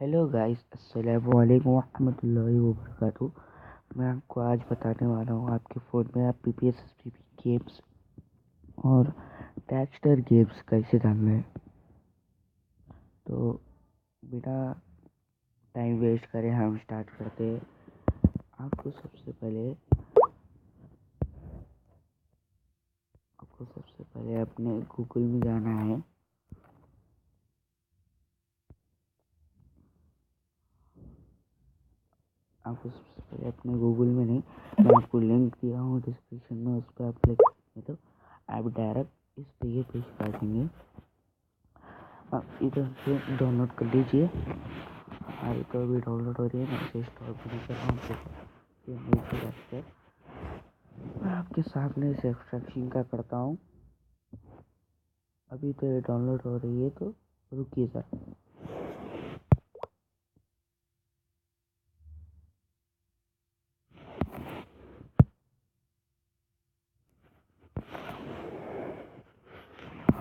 Hello guys, अस्सलाम वालेकुम रहमतुल्लाहि व बरकातहू। मैं आपको आज बताने वाला हूँ आपके फ़ोन में आप ppsspp गेम्स और डैक्स्टर गेम्स कैसे डालना है। तो बिना टाइम वेस्ट करे हम स्टार्ट करते हैं। आपको सबसे पहले अपने गूगल में जाना है। आपको सबसे पहले अपने गूगल में नहीं, मैं आपको लिंक दिया हूँ डिस्क्रिप्शन में, उस पर आप क्लिक करेंगे तो आप डायरेक्ट इस पे ये पेज आ जाएंगे। आप इधर से डाउनलोड कर लीजिए। हमारी तो अभी डाउनलोड हो रही है, मैं इसे इंस्टॉल भी नहीं कर रहा हूँ। मैं आपके सामने इसे एक्सट्रैक्शन का करता हूँ। अभी तो ये डाउनलोड हो रही है, तो रुकिए सर।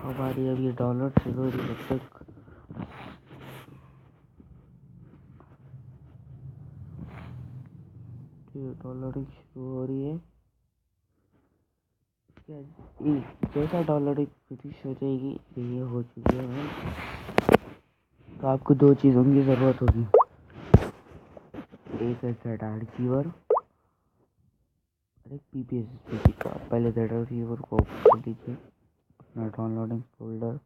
हमारी अभी डाउनलोड शुरू हो रही है। जब तक डाउनलोडिंग शुरू हो रही है, जैसा डाउनलोडिंग फिनिश हो जाएगी, ये हो चुकी है, तो आपको दो चीज़ों की ज़रूरत होगी। एक है डाटा रिसीवर और एक ppsspp का। पहले डाटा रिसीवर को ओपन कर लीजिए, अपना डाउनलोडिंग फोल्डर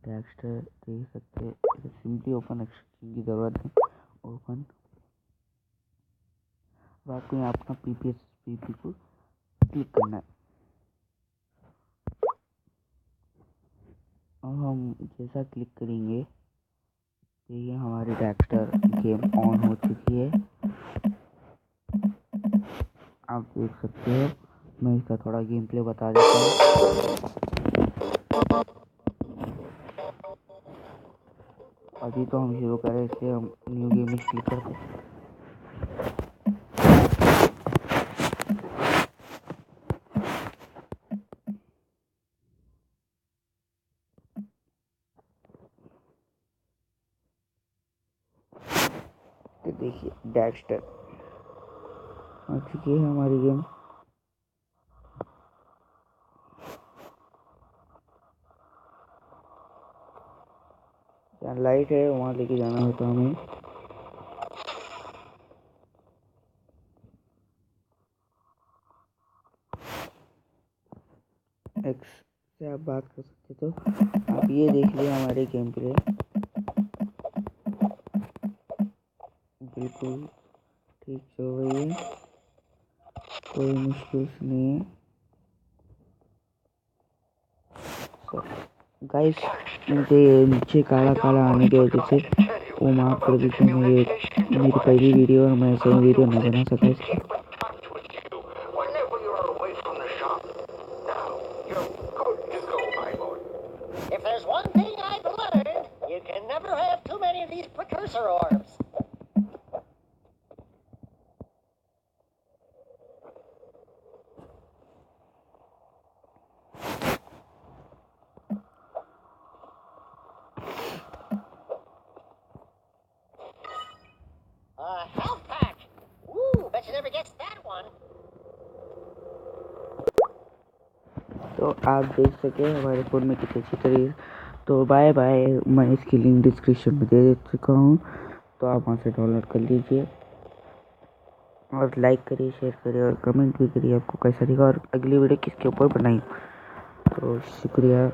डैक्स्टर देख सकते हैं। सिंपली ओपन, एक्सटेंशन की ज़रूरत है। ओपन, अब आपको यहाँ अपना ppsspp को क्लिक करना है। और हम जैसा क्लिक करेंगे तो ये हमारी डैक्स्टर गेम ऑन हो चुकी है, आप देख सकते हो। मैं इसका थोड़ा गेम प्ले बता देता हूँ। अभी तो हम शुरू करें, इसलिए हम न्यू गेम में क्लिक करते हैं। तो देखिए डैक्स्टर आ चुकी है हमारी गेम। जहाँ लाइट है वहाँ लेके जाना होता है हमें। एक्स से आप बात कर सकते, तो आप ये देख लिया हमारे गेम प्ले बिल्कुल ठीक चल रही है, कोई मुश्किल नहीं है। गाइस, मुझे नीचे काला काला आने की वजह से वो माफ़ कर दीजिए। मेरी पहली वीडियो और मैं सही वीडियो नहीं बना सका इसकी। If there's one thing I've learned, you can never have too many of these precursor orbs. Health pack. Ooh, bet you never gets that one. तो आप देख सके हमारे फ़ोन में कितनी अच्छी तरीके। तो बाय बाय, मैं इसकी लिंक डिस्क्रिप्शन में दे चुका हूँ, तो आप वहाँ से डाउनलोड कर लीजिए और लाइक करिए, शेयर करिए और कमेंट भी करिए आपको कैसा दिखा और अगली वीडियो किसके ऊपर बनाई। तो शुक्रिया।